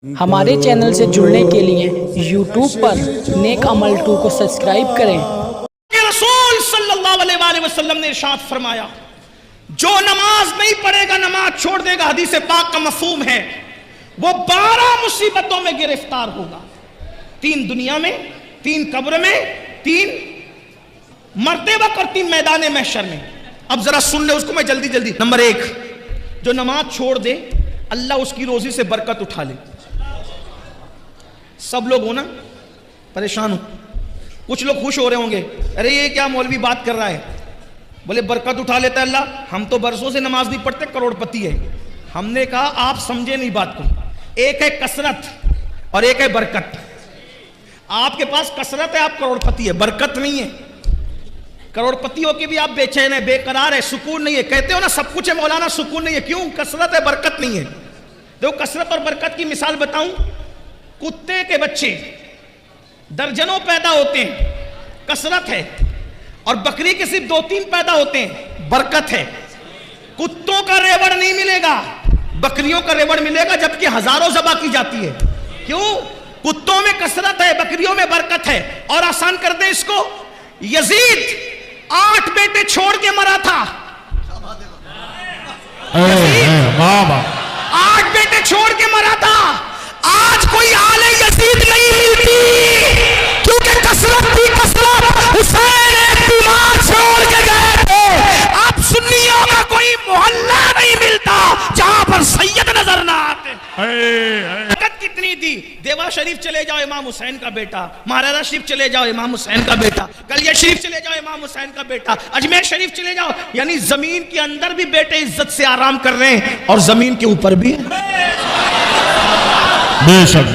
ہمارے چینل سے جڑنے کے لیے یوٹیوب پر نیک عمل 2 کو سبسکرائب کریں۔ رسول صلی اللہ علیہ وآلہ وسلم نے ارشاد فرمایا جو نماز نہیں پڑھے گا نماز چھوڑ دے گا، حدیث پاک کا مفہوم ہے وہ 12 مصیبتوں میں گرفتار ہوگا، 3 دنیا میں، 3 قبر میں، 3 مرتے وقت اور 3 میدان محشر میں۔ اب ذرا سن لے اس کو میں جلدی۔ نمبر 1، جو نماز چھوڑ دے اللہ اس کی روزی سے برکت اٹھا لے۔ سب لوگ ہو نا پریشان ہو، کچھ لوگ خوش ہو رہے ہوں گے، ارے یہ کیا مولوی بات کر رہا ہے، بولے برکت اٹھا لیتا ہے اللہ، ہم تو برسوں سے نماز نہیں پڑھتے، کروڑ پتی ہے۔ ہم نے کہا آپ سمجھے نہیں بات کو، ایک ہے کثرت اور ایک ہے برکت۔ آپ کے پاس کثرت ہے، آپ کروڑ پتی ہے، برکت نہیں ہے۔ کروڑ پتی ہو کے بھی آپ بے چین ہے، بے قرار ہے، سکون نہیں ہے۔ کہتے ہو نا سب کچھ ہے مولانا، سکون نہیں ہے، کیوں؟ کثرت ہے، برکت نہیں ہے۔ دیکھو کثرت اور برکت کی مثال بتاؤں، کتے کے بچے درجنوں پیدا ہوتے ہیں، کثرت ہے، اور بکری کے صرف 2-3 پیدا ہوتے ہیں، برکت ہے۔ کتوں کا ریوڑ نہیں ملے گا، بکریوں کا ریوڑ ملے گا، جبکہ ہزاروں ذبح کی جاتی ہے۔ کیوں؟ کتوں میں کثرت ہے، بکریوں میں برکت ہے۔ اور آسان کر دیں اس کو، یزید 8 بیٹے چھوڑ کے مرا تھا، 8 بیٹے چھوڑ کے مرا تھا۔ آج کوئی آل یزید نہیں ملتی، کیونکہ کثرت تھی کثرت۔ حسین ایک بیمار چھوڑ کے گئے تھے۔ اب سنیوں کا کوئی محلہ نہیں ملتا جہاں پر سید نظر نہ آتے۔ برکت کتنی تھی، دیوا شریف چلے جاؤ امام حسین کا بیٹا، مہاراجہ شریف چلے جاؤ امام حسین کا بیٹا، کلیہ شریف چلے جاؤ امام حسین کا بیٹا، اجمیر شریف چلے جاؤ، یعنی زمین کے اندر بھی بیٹے عزت سے آرام کر رہے ہیں اور زمین کے اوپر بھی بے شک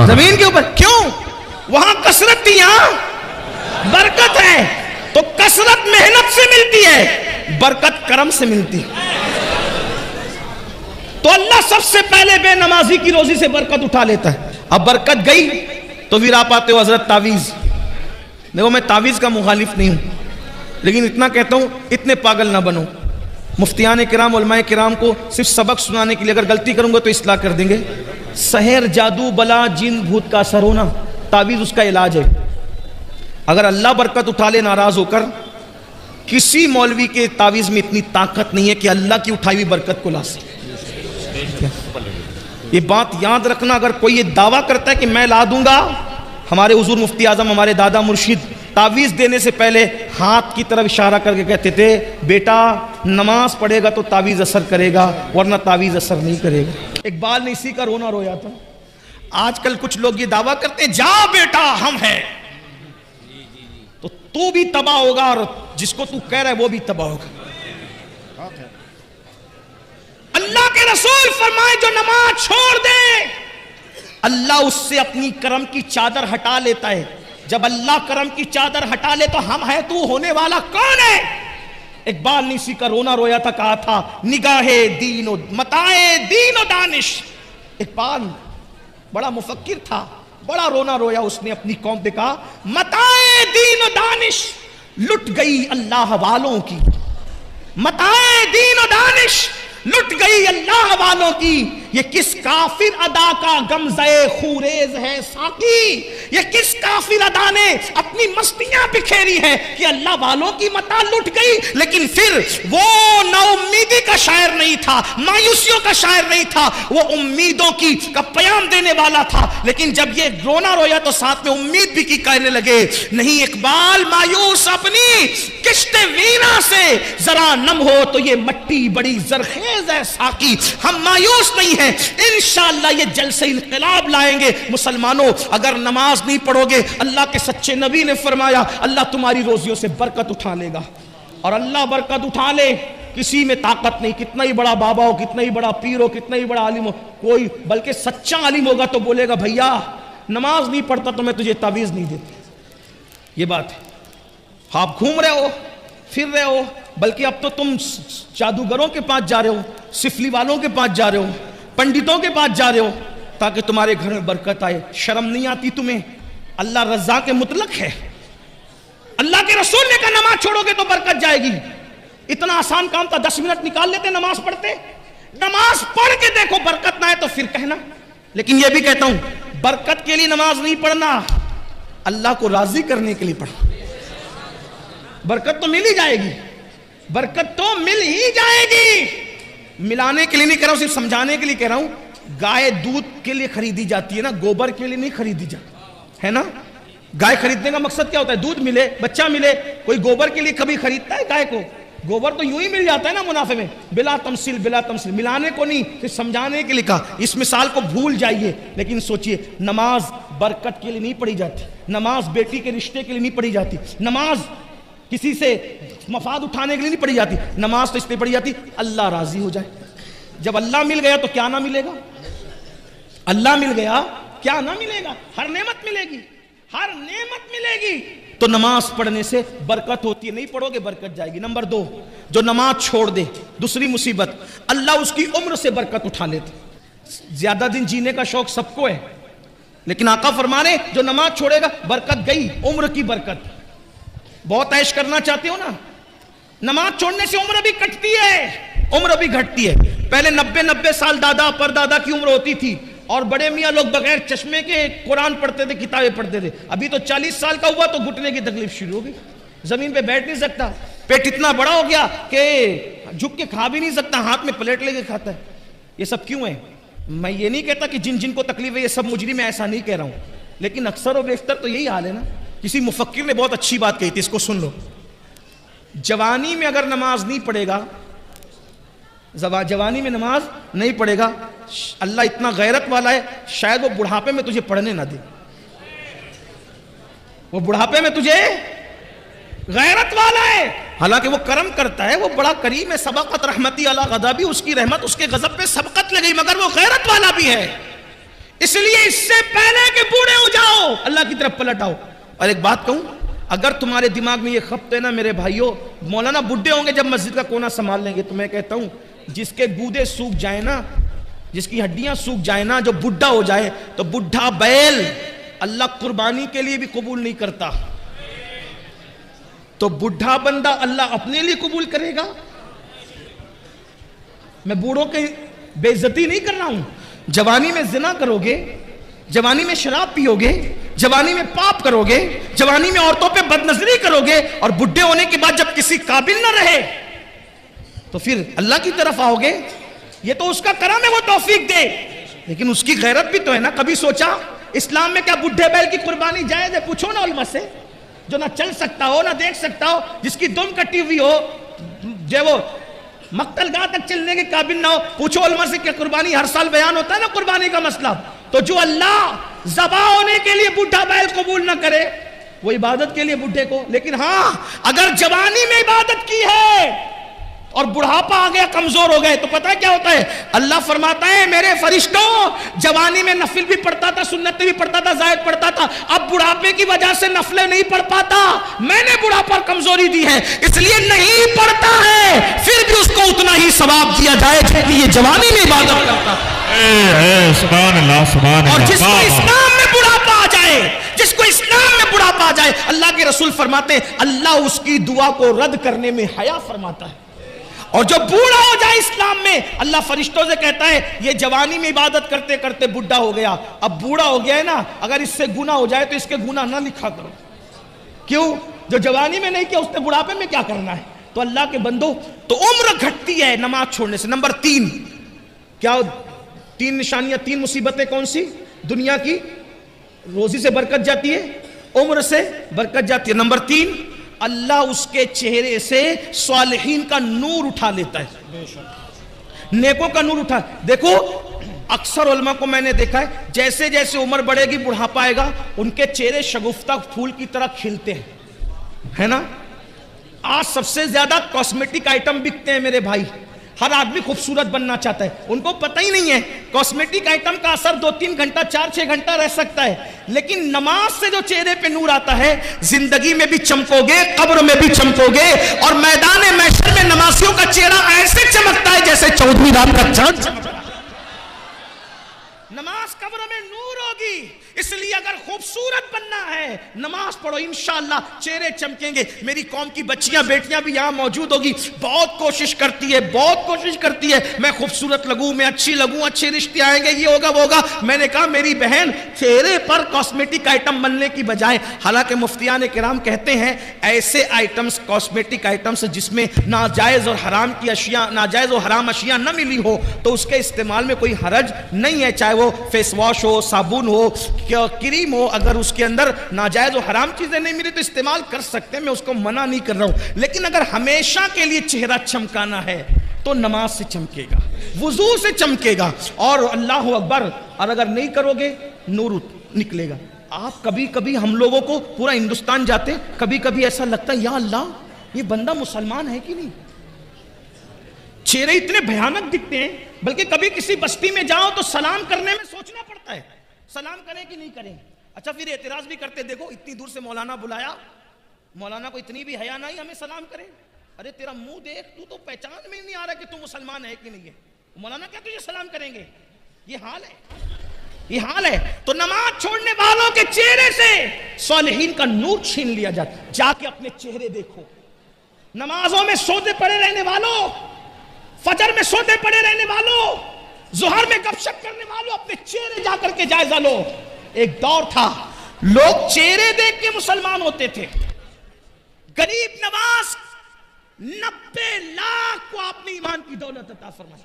زمین کے اوپر۔ کیوں؟ وہاں کثرت تھی، یہاں برکت ہے۔ تو کثرت محنت سے ملتی ہے، برکت کرم سے ملتی ہے۔ تو اللہ سب سے پہلے بے نمازی کی روزی سے برکت اٹھا لیتا ہے۔ اب برکت گئی تو پھر آپ آتے ہو حضرت تعویذ۔ دیکھو میں تعویذ کا مخالف نہیں ہوں، لیکن اتنا کہتا ہوں اتنے پاگل نہ بنو۔ مفتیان کرام، علماء کرام کو صرف سبق سنانے کے لیے اگر غلطی کروں گا تو اصلاح کر دیں گے۔ سحر، جادو، بلا، جن، بھوت کا اثر ہونا، تعویذ اس کا علاج ہے۔ اگر اللہ برکت اٹھا لے ناراض ہو کر، کسی مولوی کے تعویذ میں اتنی طاقت نہیں ہے کہ اللہ کی اٹھائی ہوئی برکت کو لا سکے۔ یہ بات یاد رکھنا، اگر کوئی یہ دعویٰ کرتا ہے کہ میں لا دوں گا، ہمارے حضور مفتی اعظم، ہمارے دادا مرشد تعویذ دینے سے پہلے ہاتھ کی طرف اشارہ کر کے کہتے تھے بیٹا نماز پڑھے گا تو تعویذ اثر کرے گا ورنہ تعویذ اثر نہیں کرے گا۔ اقبال نے اسی کا رونا رویا تھا۔ آج کل کچھ لوگ یہ دعویٰ کرتے ہیں جا بیٹا ہم ہیں، تو بھی تباہ ہوگا اور جس کو تو کہہ رہا ہے وہ بھی تباہ ہوگا۔ اللہ کے رسول فرمائے جو نماز چھوڑ دے اللہ اس سے اپنی کرم کی چادر ہٹا لیتا ہے۔ جب اللہ کرم کی چادر ہٹا لے تو ہم ہے تو ہونے والا کون ہے؟ اقبال نے اسی کا رونا رویا تھا، کہا تھا نگاہ دین و متاع دین و دانش۔ اقبال بڑا مفکر تھا، بڑا رونا رویا اس نے اپنی قوم پہ، کہا متاع دین و دانش لٹ گئی اللہ والوں کی، متاع دین و دانش لٹ گئی اللہ والوں کی۔ یہ کس کافر ادا کا غمزہ خوریز ہے ساقی، یہ کس کافر ادا نے اپنی مستیاں بکھیری ہیں کہ اللہ والوں کی متاع لٹ گئی۔ لیکن پھر وہ نا امیدی کا شاعر نہیں تھا، مایوسیوں کا شاعر نہیں تھا، وہ امیدوں کی کا پیام دینے والا تھا۔ لیکن جب یہ رونا رویا تو ساتھ میں امید بھی کی کہنے لگے نہیں اقبال مایوس اپنی کشت وینا سے ذرا نم ہو تو یہ مٹی بڑی زرخیز ہے ساقی، ہم مایوس نہیں ہیں، انشاءاللہ یہ جلسہ انقلاب لائیں گے۔ مسلمانوں اگر نماز نہیں پڑھو گے، اللہ کے سچے نبی نے فرمایا اللہ تمہاری روزیوں سے برکت اٹھا لے گا، اور اللہ برکت اٹھا لے کسی میں طاقت نہیں، کتنا ہی بڑا بابا ہو، کتنا ہی بڑا پیر ہو، کتنا ہی بڑا عالم ہو، کوئی بلکہ سچا عالم ہوگا تو بولے گا بھیا نماز نہیں پڑھتا تو میں تجھے تعویذ نہیں دیتا۔ یہ بات ہے، آپ گھوم رہے ہو پھر رہے ہو، بلکہ اب تو تم جادوگروں کے پاس جا رہے ہو، سفلی والوں کے پاس جا رہے ہو، پنڈتوں کے پاس جا رہے ہو تاکہ تمہارے گھر میں برکت آئے۔ شرم نہیں آتی تمہیں؟ اللہ رزاق مطلق ہے، اللہ کے رسول نے کہا نماز چھوڑو گے تو برکت جائے گی۔ اتنا آسان کام تھا، 10 منٹ نکال لیتے نماز پڑھتے۔ نماز پڑھ کے دیکھو برکت نہ آئے تو پھر کہنا لیکن یہ بھی کہتا ہوں برکت کے لیے نماز نہیں پڑھنا، اللہ کو راضی کرنے کے لیے پڑھنا۔ برکت تو مل ہی جائے گی، برکت تو مل ہی جائے گی، ملانے کے لیے نہیں کہہ رہا ہوں، صرف سمجھانے کے لیے کہہ رہا ہوں۔ گائے دودھ کے لیے خریدی جاتی ہے نا، گوبر کے لیے نہیں خریدی جاتی ہے نا۔ گائے خریدنے کا مقصد کیا ہوتا ہے؟ دودھ ملے، بچہ ملے۔ کوئی گوبر کے لیے کبھی خریدتا ہے گائے کو؟ گوبر تو یوں ہی مل جاتا ہے نا منافع میں، بلا تمثیل، بلا تمثیل، ملانے کو نہیں، صرف سمجھانے کے لیے کہا۔ اس مثال کو بھول جائیے، لیکن سوچئے نماز برکت کے لیے نہیں پڑھی جاتی، نماز بیٹی کے رشتے کے لیے نہیں پڑھی جاتی، نماز کسی سے مفاد اٹھانے کے لیے نہیں پڑھی جاتی، نماز تو اس لیے پڑھی جاتی اللہ راضی ہو جائے۔ جب اللہ مل گیا تو کیا نہ ملے گا؟ اللہ مل گیا کیا نہ ملے گا؟ ہر نعمت ملے گی، ہر نعمت ملے گی۔ تو نماز پڑھنے سے برکت ہوتی ہے، نہیں پڑھو گے برکت جائے گی۔ نمبر 2، جو نماز چھوڑ دے، دوسری مصیبت، اللہ اس کی عمر سے برکت اٹھا لیتے۔ زیادہ دن جینے کا شوق سب کو ہے، لیکن آقا فرما رہے جو نماز چھوڑے گا برکت گئی، عمر کی برکت۔ بہت عیش کرنا چاہتے ہو نا، نماز چھوڑنے سے عمر بھی کٹتی ہے، عمر بھی گھٹتی ہے۔ پہلے 90 سال دادا پر دادا کی عمر ہوتی تھی، اور بڑے میاں لوگ بغیر چشمے کے قرآن پڑھتے تھے، کتابیں پڑھتے تھے۔ ابھی تو 40 سال کا ہوا تو گھٹنے کی تکلیف شروع ہو گئی، زمین پہ بیٹھ نہیں سکتا، پیٹ اتنا بڑا ہو گیا کہ جھک کے کھا بھی نہیں سکتا، ہاتھ میں پلیٹ لے کے کھاتا ہے۔ یہ سب کیوں ہے؟ میں یہ نہیں کہتا کہ جن کو تکلیف ہے یہ سب مجرم، میں ایسا نہیں کہہ رہا ہوں، لیکن اکثر و بیشتر تو یہی حال ہے نا۔ کسی مفکر نے بہت اچھی بات کہی تھی، اس کو سن لو۔ جوانی میں اگر نماز نہیں پڑھے گا، جوانی میں نماز نہیں پڑھے گا، اللہ اتنا غیرت والا ہے، شاید وہ بڑھاپے میں تجھے پڑھنے نہ دے۔ وہ بڑھاپے میں تجھے غیرت والا ہے، حالانکہ وہ کرم کرتا ہے، وہ بڑا کریم ہے۔ سبقت رحمتی علی غضبی، اس کی رحمت اس کے غضب پہ سبقت لگئی، مگر وہ غیرت والا بھی ہے۔ اس لیے اس سے پہلے کہ بوڑھے ہو جاؤ اللہ کی طرف پلٹ آؤ۔ اور ایک بات کہوں، اگر تمہارے دماغ میں یہ خبط ہے نا میرے بھائیوں، مولانا بڈھے ہوں گے جب مسجد کا کونا سنبھال لیں گے، تو میں کہتا ہوں جس کے گودے سوکھ جائیں نا، جس کی ہڈیاں سوکھ جائیں نا، جو بڈھا ہو جائے، تو بڈھا بیل اللہ قربانی کے لیے بھی قبول نہیں کرتا، تو بڈھا بندہ اللہ اپنے لیے قبول کرے گا؟ میں بوڑھوں کی بے عزتی نہیں کر رہا ہوں۔ جوانی میں زنا کرو گے، جوانی میں شراب پیو گے، جوانی میں پاپ کرو گے، جوانی میں عورتوں پہ بدنظری کرو گے، اور بڈھے ہونے کے بعد جب کسی قابل نہ رہے تو پھر اللہ کی طرف آؤ گے۔ یہ تو اس کا کرم ہے، وہ توفیق دے، لیکن اس کی غیرت بھی تو ہے نا۔ کبھی سوچا اسلام میں کیا بڈھے بیل کی قربانی جائز ہے؟ پوچھو نا علماء سے، جو نہ چل سکتا ہو، نہ دیکھ سکتا ہو، جس کی دم کٹی ہوئی ہو، جو وہ مقتل گاہ تک چلنے کے قابل نہ ہو، پوچھو علماء سے کہ قربانی ہر سال بیان ہوتا ہے نا قربانی کا مسئلہ۔ تو جو اللہ ذبح ہونے کے لیے بڈھا بیل قبول نہ کرے، وہ عبادت کے لیے بڈھے کو، لیکن ہاں اگر جوانی میں عبادت کی ہے اور بڑھاپا آ گیا، کمزور ہو گئے، تو پتہ ہے کیا ہوتا ہے؟ اللہ فرماتا ہے میرے فرشتوں، جوانی میں نفل بھی پڑھتا تھا، سنتیں بھی پڑھتا تھا، زائد پڑھتا تھا، اب بڑھاپے کی وجہ سے نفلیں نہیں پڑھ پاتا، میں نے بڑھاپا اور کمزوری دی ہے، اس لیے نہیں پڑھتا ہے، پھر بھی اس کو اتنا ہی ثواب دیا جائے جتنی یہ جوانی میں عبادت کرتا تھا۔ سبحان اللہ، سبحان اللہ۔ اور جس کو اسلام میں بڑھاپا آ جائے، جس کو اسلام میں بڑھاپا آ جائے، اللہ کے رسول فرماتے ہیں اللہ اس کی دعا کو رد کرنے میں حیا فرماتا ہے۔ اور جو بوڑھا ہو جائے اسلام میں، اللہ فرشتوں سے کہتا ہے یہ جوانی میں عبادت کرتے کرتے بڈھا ہو گیا، اب بوڑھا ہو گیا ہے نا، اگر اس سے گناہ ہو جائے تو اس کے گناہ نہ لکھا کرو۔ کیوں؟ جو جوانی میں نہیں کیا اس نے بڑھاپے میں کیا کرنا ہے؟ تو اللہ کے بندو، تو عمر گھٹتی ہے نماز چھوڑنے سے۔ نمبر 3، کیا 3 نشانیاں، 3 مصیبتیں کون سی؟ دنیا کی روزی سے برکت جاتی ہے، عمر سے برکت جاتی ہے۔ نمبر 3، اللہ اس کے چہرے سے صالحین کا نور اٹھا لیتا ہے، نیکوں کا نور اٹھا۔ دیکھو اکثر علماء کو میں نے دیکھا ہے، جیسے جیسے عمر بڑھے گی، بڑھاپا آئے گا، ان کے چہرے شگفتہ پھول کی طرح کھلتے ہیں، ہے نا۔ آج سب سے زیادہ کاسمیٹک آئٹم بکتے ہیں میرے بھائی، ہر آدمی خوبصورت بننا چاہتا ہے، ان کو پتہ ہی نہیں ہے کاسمیٹک آئٹم کا اثر 2-3 گھنٹہ 4-6 گھنٹہ رہ سکتا ہے، لیکن نماز سے جو چہرے پہ نور آتا ہے، زندگی میں بھی چمکو گے، قبر میں بھی چمکو گے، اور میدان محشر میں نمازیوں کا چہرہ ایسے چمکتا ہے جیسے 14ویں رات کا چاند چمکتا ہے۔ نماز قبر میں میں نور ہوگی. اس لیے اگر خوبصورت بننا ہے نماز پڑھو, انشاءاللہ چہرے چمکیں گے. میری قوم کی بچیاں بیٹیاں بھی یہاں موجود ہوگی, بہت کوشش کرتی ہے میں خوبصورت لگوں, میں اچھی لگوں, اچھے رشتے آئیں گے, یہ ہوگا وہ ہوگا. میں نے کہا میری بہن چہرے پر کاسمیٹک آئٹم بننے کی بجائے, حالانکہ مفتیان کرام کہتے ہیں ایسے آئٹمز, کاسمیٹک آئٹمز جس میں ناجائز اور حرام کی اشیاء, ناجائز اور حرام اشیاء نہ ملی ہو تو اس کے استعمال میں کوئی حرج نہیں ہے, چاہے وہ فیس واش ہو, صابن ہو, کریم ہو. اگر اس کے اندر ناجائز و حرام چیزیں نہیں ملی تو استعمال کر سکتے ہیں, میں اس کو منع نہیں کر رہا ہوں. لیکن اگر ہمیشہ کے لیے چہرہ چمکانا ہے تو نماز سے چمکے گا, وضو سے چمکے گا, اور اللہ اکبر. اور اگر نہیں کرو گے نور نکلے گا. آپ کبھی ہم لوگوں کو پورا ہندوستان جاتے, کبھی ایسا لگتا ہے یا اللہ یہ بندہ مسلمان ہے کہ نہیں. چہرے اتنے بھیانک دکھتے ہیں, بلکہ کبھی کسی بستی میں جاؤ تو سلام کرنے میں سوچنا پڑتا ہے, سلام کریں کہ نہیں کریں. اچھا پھر اعتراض بھی کرتے, دیکھو اتنی دور سے مولانا بلایا, مولانا کو اتنی بھی حیا نہیں ہمیں سلام کریں. ارے تیرا منہ دیکھ, تو پہچان میں نہیں آ رہا کہ تو مسلمان ہے کہ نہیں ہے. مولانا کیا تجھے سلام کریں گے؟ یہ حال ہے. تو نماز چھوڑنے والوں کے چہرے سے صالحین کا نور چھین لیا جاتا. جا کے اپنے چہرے دیکھو. نمازوں میں سوتے پڑے رہنے والوں, فجر میں سوتے پڑے رہنے والوں, ظہر میں گپ شپ کرنے والوں, اپنے چہرے جا کر کے جائزہ لو. ایک دور تھا لوگ چہرے دیکھ کے مسلمان ہوتے تھے. غریب نواز 90 لاکھ کو آپ نے ایمان کی دولت عطا فرمائی.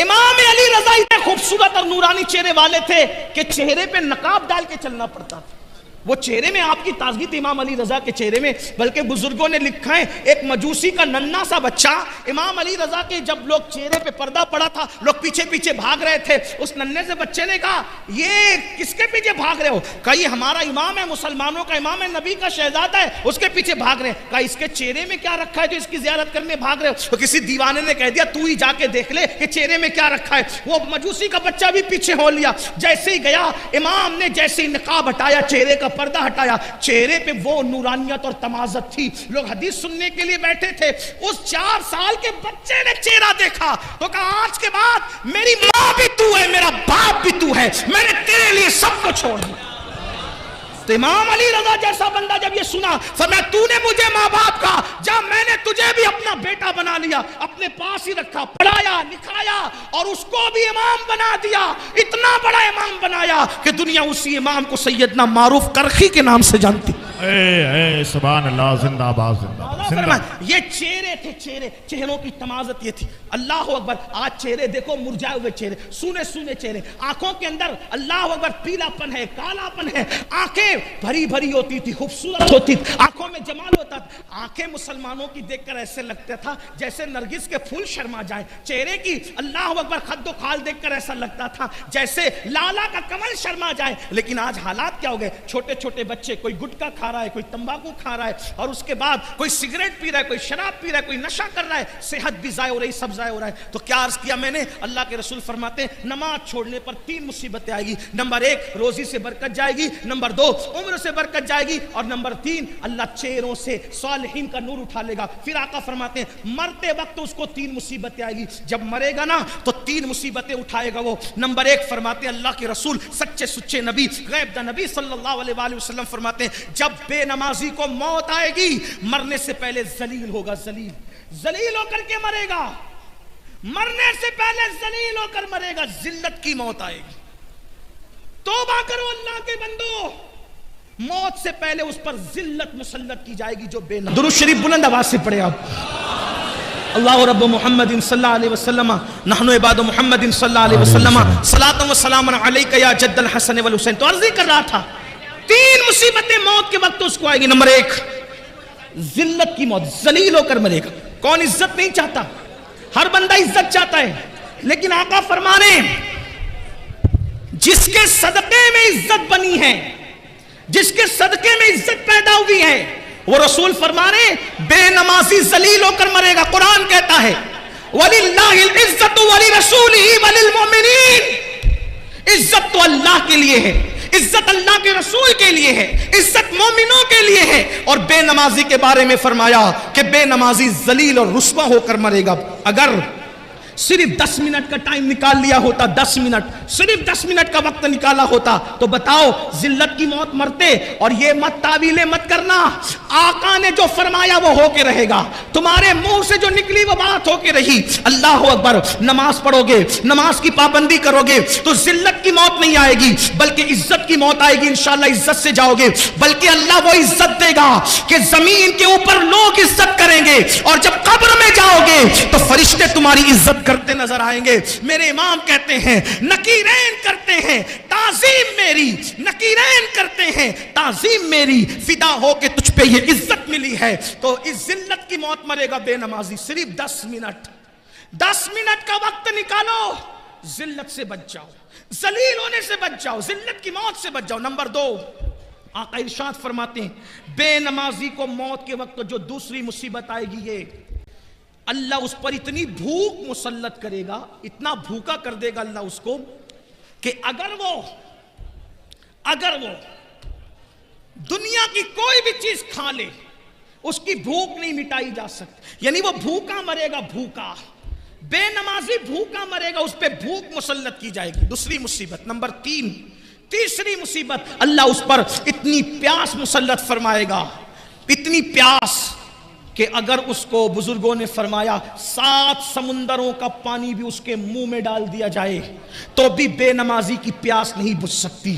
امام علی رضا اتنے خوبصورت اور نورانی چہرے والے تھے کہ چہرے پہ نقاب ڈال کے چلنا پڑتا تھا. وہ چہرے میں آپ کی تازگی تھی امام علی رضا کے چہرے میں. بلکہ بزرگوں نے لکھا ہے ایک مجوسی کا ننھا سا بچہ امام علی رضا کے جب لوگ چہرے پہ پردہ پڑا تھا, لوگ پیچھے پیچھے بھاگ رہے تھے. اس ننھے سے بچے نے کہا یہ کس کے پیچھے بھاگ رہے ہو؟ کہا یہ ہمارا امام ہے, مسلمانوں کا امام ہے, نبی کا شہزادہ ہے, اس کے پیچھے بھاگ رہے ہیں. کہا اس کے چہرے میں کیا رکھا ہے جو اس کی زیارت کرنے بھاگ رہے ہو؟ تو کسی دیوانے نے کہہ دیا تو ہی جا کے دیکھ لے کہ چہرے میں کیا رکھا ہے. وہ مجوسی کا بچہ بھی پیچھے ہو لیا. جیسے ہی گیا, امام نے جیسے ہی نقاب ہٹایا, چہرے کا پردہ ہٹایا, چہرے پہ وہ نورانیت اور تمازت تھی. لوگ حدیث سننے کے لیے بیٹھے تھے. اس 4 سال کے بچے نے چہرہ دیکھا تو کہا آج کے بعد میری ماں بھی تو ہے, میرا باپ بھی تو ہے, میں نے تیرے لیے سب کو چھوڑ دیا. تو امام علی رضا جیسا بندہ جب یہ سنا, فرمایا تو نے مجھے ماں باپ کا, جب میں نے تجھے بھی اپنا بیٹا بنا لیا, اپنے پاس ہی رکھا, پڑھایا, لکھایا اور اس کو بھی امام بنا دیا. اتنا بڑا امام بنایا کہ دنیا اسی امام کو سیدنا معروف کرخی کے نام سے جانتی. اے سبحان اللہ, زندہ باد, زندہ. یہ چہرے تھے, چہروں کی تمازت یہ تھی. اللہ اکبر. آج چہرے دیکھو مرجھائے ہوئے چہرے, سونے چہرے, آنکھوں کے اندر اللہ اکبر پیلا پن ہے, کالا پن ہے. آنکھیں بھری ہوتی تھی, خوبصورت ہوتی تھی, آنکھوں میں جمال ہوتا تھا. آنکھیں مسلمانوں کی دیکھ کر ایسے لگتا تھا جیسے نرگس کے پھول شرما جائیں. چہرے کی اللہ اکبر خد و خال دیکھ کر ایسا لگتا تھا جیسے لالا کا کمل شرما جائے. لیکن آج حالات کیا ہو گئے, چھوٹے بچے, کوئی گٹکا کھا رہا ہے, کوئی تمباکو کھا رہا ہے, اور اس کے بعد کوئی سگریٹ پی رہا ہے, کوئی شراب پی رہا ہے, کوئی نشہ کر رہا ہے. صحت بھی ضائع ہو رہی, سب ضائع ہو رہا ہے. تو کیا عرض کیا میں نے, اللہ کے رسول فرماتے ہیں نماز چھوڑنے پر 3 مصیبتیں آئے گی. نمبر 1 روزی سے برکت جائے گی, نمبر 2 عمر سے برکت جائے گی, اور نمبر 3 اللہ چہروں سے صالحین کا نور اٹھا لے گا. پھر آقا فرماتے ہیں مرتے وقت اس کو 3 مصیبتیں آئے گی. جب مرے گا نا تو 3 مصیبتیں اٹھائے گا وہ. نمبر 1 فرماتے ہیں اللہ کے رسول سچے سچے نبی, غیب دا نبی صلی اللہ علیہ وآلہ وسلم فرماتے ہیں جب بے نمازی کو موت آئے گی مرنے سے پہلے ذلیل ہوگا, ذلیل ہو کر کے مرے گا. مرنے سے پہلے ذلیل ہو کر مرے گا, ذلت کی موت آئے گی. توبہ کرو اللہ کے بندو, موت سے پہلے اس پر ذلت مسلط کی جائے گی جو بے نماز. درود شریف بلند آواز سے پڑھے آپ. اللہ رب محمد صلی اللہ علیہ وسلم نحن عباد محمد صلی اللہ علیہ وسلم صلاۃ و سلام علیک یا جد الحسن والحسین. تو عرض ہی کر رہا تھا 3 مصیبتیں موت کے وقت اس کو آئے گی. نمبر 1 ذلت کی موت, ذلیل ہو کر مرے گا. کون عزت نہیں چاہتا؟ ہر بندہ عزت چاہتا ہے, لیکن آقا فرما رہے ہیں جس کے صدقے میں عزت بنی ہے, جس کے صدقے میں عزت پیدا ہوئی ہے, وہ رسول فرما رہے ہیں بے نمازی ذلیل ہو کر مرے گا. قرآن کہتا ہے وَلِلَّهِ الْعِزَّةُ وَلِرَسُولِهِ وَلِلْمُؤْمِنِينَ, عزت تو اللہ کے لیے ہے, عزت اللہ کے رسول کے لیے ہے, عزت مومنوں کے لیے ہے. اور بے نمازی کے بارے میں فرمایا کہ بے نمازی ذلیل اور رسوا ہو کر مرے گا. اگر صرف 10 منٹ کا ٹائم نکال لیا ہوتا، 10 منٹ، صرف 10 منٹ کا وقت نکالا ہوتا تو بتاؤ ذلت کی موت مرتے؟ اور یہ مت تعویلیں مت کرنا، آقا نے جو فرمایا وہ ہو کے رہے گا، تمہارے منہ سے جو نکلی وہ بات ہو کے رہی۔ اللہ اکبر، نماز پڑھو گے، نماز کی پابندی کرو گے تو ذلت کی موت نہیں آئے گی بلکہ عزت کی موت آئے گی، انشاءاللہ عزت سے جاؤ گے، بلکہ اللہ وہ عزت دے گا کہ زمین کے اوپر لوگ عزت کریں گے، اور جب قبر میں جاؤ گے تو فرشتے تمہاری عزت کرتے نظر آئیں گے۔ میرے امام کہتے ہیں نکیرین کرتے ہیں تعظیم میری، نکیرین کرتے ہیں تعظیم میری، فدا ہو کے تجھ پہ یہ عزت ملی ہے۔ تو اس ذلت کی موت مرے گا بے نمازی۔ صرف 10 منٹ، 10 منٹ کا وقت نکالو، ذلت سے بچ جاؤ، ذلیل ہونے سے بچ جاؤ، ذلت کی موت سے بچ جاؤ۔ نمبر 2، آقا ارشاد فرماتے ہیں بے نمازی کو موت کے وقت جو دوسری مصیبت آئے گی، یہ اللہ اس پر اتنی بھوک مسلط کرے گا، اتنا بھوکا کر دے گا اللہ اس کو کہ اگر وہ دنیا کی کوئی بھی چیز کھا لے اس کی بھوک نہیں مٹائی جا سکتی، یعنی وہ بھوکا مرے گا، بھوکا۔ بے نمازی بھوکا مرے گا، اس پہ بھوک مسلط کی جائے گی، دوسری مصیبت۔ نمبر 3، تیسری مصیبت، اللہ اس پر اتنی پیاس مسلط فرمائے گا، اتنی پیاس کہ اگر اس کو، بزرگوں نے فرمایا 7 سمندروں کا پانی بھی اس کے منہ میں ڈال دیا جائے تو بھی بے نمازی کی پیاس نہیں بجھ سکتی۔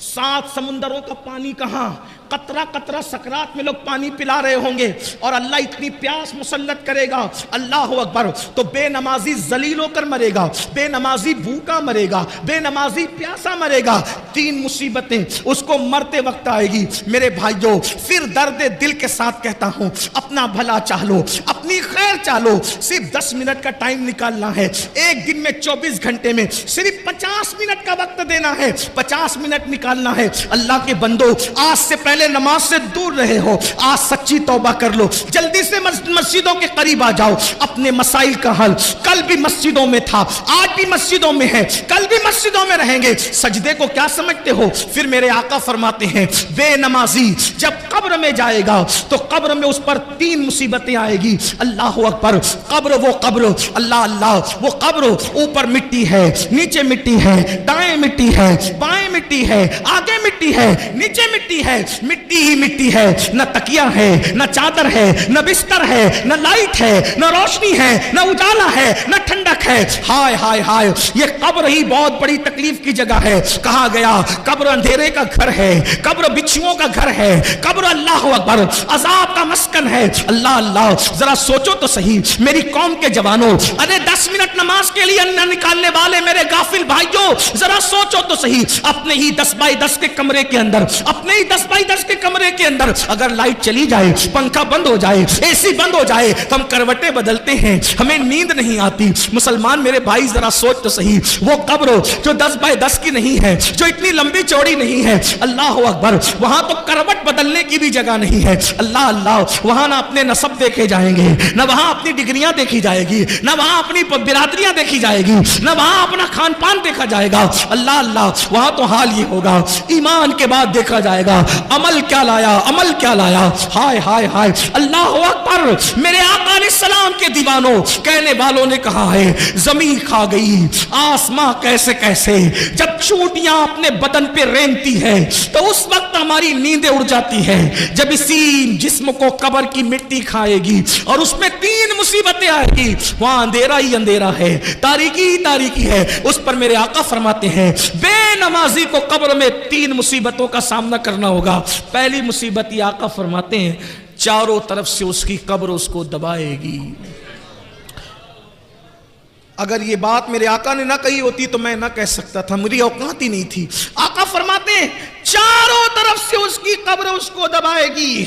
7 سمندروں کا پانی کہاں، قطرہ قطرہ سکرات میں لوگ پانی پلا رہے ہوں گے، اور اللہ اتنی پیاس مسلط کرے گا، اللہ اکبر، تو بے نمازی ذلیل ہو کر مرے گا، بے نمازی بھوکا مرے گا، بے نمازی پیاسا مرے گا۔ 3 مصیبتیں اس کو مرتے وقت آئے گی۔ میرے بھائیوں، پھر درد دل کے ساتھ کہتا ہوں، اپنا بھلا چاہ لو، اپنی خیر چاہ لو، صرف 10 منٹ کا ٹائم نکالنا ہے، ایک دن میں 24 گھنٹے میں صرف 50 منٹ کا وقت دینا ہے، 50 منٹ نکالنا ہے۔ اللہ کے بندو، آج سے پہلے نماز سے دور رہے ہو، آج سچی توبہ کر لو، جلدی سے مسجدوں کے قریب آ جاؤ، اپنے مسائل کا حل، کل بھی مسجدوں میں تھا، آج بھی مسجدوں میں ہے، کل بھی مسجدوں میں رہیں گے۔ سجدے کو کیا سمجھتے ہو؟ پھر میرے آقا فرماتے ہیں بے نمازی جب قبر میں جائے گا تو قبر میں اس پر 3 مصیبتیں آئے گی۔ اللہ اکبر، قبر، وہ قبر، اللہ اللہ، وہ قبر، اوپر مٹی ہے، نیچے مٹی ہے، دائیں مٹی ہے، بائیں مٹی ہے، آگے مٹی ہے، نیچے مٹی ہے، مٹی ہی مٹی ہے، نہ تکیہ ہے، نہ چادر ہے، نہ بستر ہے، نہ لائٹ ہے، نہ روشنی ہے، نہ اجالا ہے، نہ ٹھنڈک ہے۔ ہائے ہائے ہائے، یہ قبر ہی بہت بڑی تکلیف کی جگہ ہے۔ کہا گیا قبر اندھیرے کا گھر ہے، قبر بچھوؤں کا گھر ہے، قبر اللہ اکبر عذاب کا مسکن ہے۔ اللہ اللہ، ذرا سوچو تو صحیح میری قوم کے جوانوں، ارے 10 منٹ نماز کے لیے نہ نکالنے والے میرے غافل بھائیوں، ذرا سوچو تو صحیح، اپنے ہی 10 بائی 10 کے کمرے کے اندر، اپنے ہی 10 بائی 10 کے کمرے کے اندر اگر لائٹ چلی جائے، پنکھا بند ہو جائے، اے سی بند ہو جائے تو ہم کروٹیں بدلتے ہیں، ہمیں نیند نہیں آتی۔ مسلمان میرے بھائی ذرا سوچ تو صحیح، وہ قبر جو 10 بائی 10 کی نہیں ہے، جو اتنی لمبی چوڑی نہیں ہے، اللہ اکبر، وہاں تو کروٹ بدلنے کی بھی جگہ نہیں ہے۔ اللہ اللہ، وہاں نہ اپنے نسب دیکھے جائیں گے، نہ وہاں اپنی ڈگریاں دیکھی جائے گی، نہ وہاں اپنی برادریاں دیکھی جائے گی، نہ وہاں اپنا کھان پان دیکھا جائے گا۔ اللہ اللہ، وہاں تو حال یہ ہوگا، ایمان کے بعد دیکھا جائے گا عمل کیا لایا، عمل کیا لایا۔ ہائے ہائے ہائے، اللہ اکبر، میرے آقا علیہ السلام کے دیوانوں، کہنے والوں نے کہا ہے زمین کھا گئی، آسماں کیسے کیسے، جب چونٹیاں اپنے بدن پہ رینگتی ہے تو اس وقت ہماری نیندیں اڑ جاتی ہے، جب اسی جسم کو قبر کی مٹی کھائے گی اور اس میں 3 مصیبتیں آئے گی، وہاں اندھیرا ہی اندھیرا ہے، تاریکی ہی تاریکی ہے، اس پر میرے آقا فرماتے ہیں بے نمازی کو قبر میں 3 مصیبتوں کا سامنا کرنا ہوگا۔ پہلی مصیبت یہ آقا فرماتے ہیں چاروں طرف سے اس کی قبر اس کو دبائے گی۔ اگر یہ بات میرے آقا نے نہ کہی ہوتی تو میں نہ کہہ سکتا تھا، میری اوقات ہی نہیں تھی۔ آقا فرماتے ہیں چاروں طرف سے اس کی قبر اس کو دبائے گی،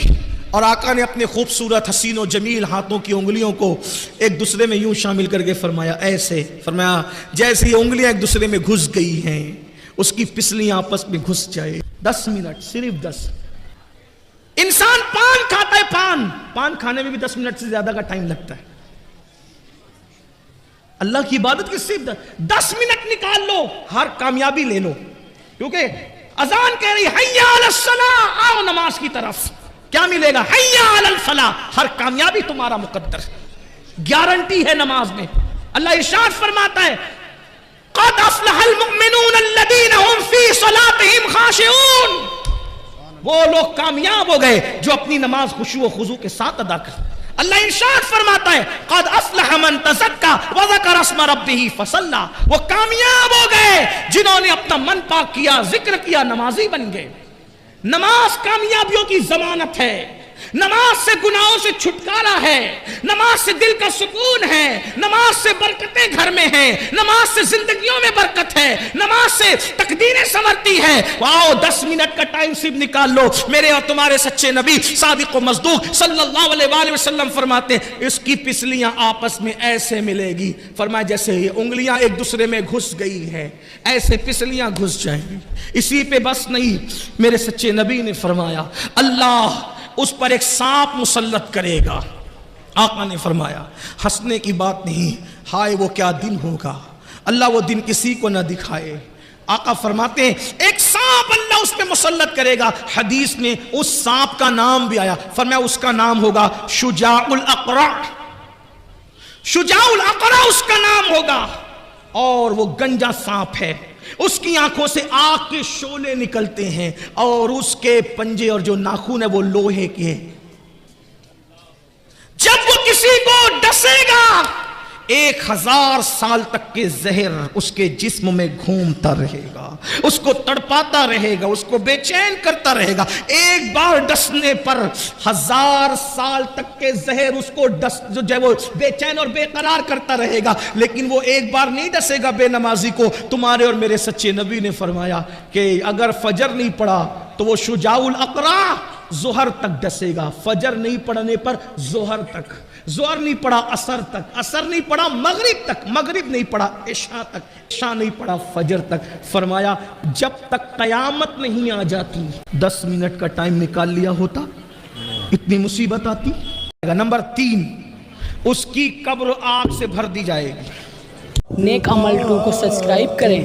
اور آقا نے اپنے خوبصورت حسین و جمیل ہاتھوں کی انگلیوں کو ایک دوسرے میں یوں شامل کر کے فرمایا، ایسے فرمایا جیسے یہ انگلیاں ایک دوسرے میں گھس گئی ہیں، اس کی پسلیاں آپس میں گھس جائے۔ 10 منٹ، صرف 10۔ انسان پان کھاتا ہے، پان کھانے میں بھی 10 منٹ سے زیادہ کا ٹائم لگتا ہے۔ اللہ کی عبادت کی صرف 10 منٹ نکال لو، ہر کامیابی لے لو، کیونکہ اذان کہہ رہی حی علی الصلاۃ، آؤ نماز کی طرف، کیا ملے گا؟ حی علی الفلاح، ہر کامیابی تمہارا مقدر، گارنٹی ہے نماز میں۔ اللہ ارشاد فرماتا ہے قد افلح المؤمنون الذین هم فی صلاتهم خاشعون، وہ لوگ کامیاب ہو گئے جو اپنی نماز خشوع و خضوع کے ساتھ ادا کرتے۔ اللہ ارشاد فرماتا ہے قد افلح من تزکا وذکر اسم ربہ فصلی، وہ کامیاب ہو گئے جنہوں نے اپنا من پاک کیا، ذکر کیا، نمازی بن گئے۔ نماز کامیابیوں کی ضمانت ہے، نماز سے گناہوں سے چھٹکارا ہے، نماز سے دل کا سکون ہے، نماز سے برکتیں گھر میں ہیں، نماز سے زندگیوں میں برکت ہے، نماز سے تقدیریں سنورتی ہیں۔ واؤ 10 منٹ کا ٹائم صرف نکال لو، میرے اور تمہارے سچے نبی صادق و مصدوق صلی اللہ علیہ وآلہ وسلم فرماتے ہیں اس کی پسلیاں آپس میں ایسے ملے گی، فرمایا جیسے یہ انگلیاں ایک دوسرے میں گھس گئی ہیں ایسے پسلیاں گھس جائیں گی۔ اسی پہ بس نہیں، میرے سچے نبی نے فرمایا اللہ اس پر ایک سانپ مسلط کرے گا۔ آقا نے فرمایا ہنسنے کی بات نہیں، ہائے وہ کیا دن ہوگا، اللہ وہ دن کسی کو نہ دکھائے۔ آقا فرماتے ہیں ایک سانپ اللہ اس پہ مسلط کرے گا، حدیث میں اس سانپ کا نام بھی آیا، فرمایا اس کا نام ہوگا شجاع الاقرع، شجاع الاقرع اس کا نام ہوگا، اور وہ گنجا سانپ ہے، اس کی آنکھوں سے آگ کے شعلے نکلتے ہیں اور اس کے پنجے اور جو ناخن ہے وہ لوہے کے۔ جب وہ کسی کو ڈسے گا 1000 سال تک کے زہر اس کے جسم میں گھومتا رہے گا، اس کو تڑپاتا رہے گا، اس کو بے چین کرتا رہے گا۔ ایک بار ڈسنے پر 1000 سال تک کے زہر اس کو جو ہے وہ بے چین اور بے قرار کرتا رہے گا، لیکن وہ ایک بار نہیں ڈسے گا بے نمازی کو۔ تمہارے اور میرے سچے نبی نے فرمایا کہ اگر فجر نہیں پڑا تو وہ شجاع الاقرع ظہر تک ڈسے گا، فجر نہیں پڑھنے پر ظہر تک، ظہر نہیں پڑھا عصر تک، عصر نہیں پڑھا مغرب تک، مغرب نہیں پڑھا عشاء تک، عشاء نہیں پڑھا فجر تک۔ فرمایا جب تک قیامت نہیں آ جاتی 10 منٹ کا ٹائم نکال لیا ہوتا اتنی مصیبت آتی۔ نمبر 3 اس کی قبر آگ سے بھر دی جائے گی۔ نیک عمل 2 کو سبسکرائب کریں۔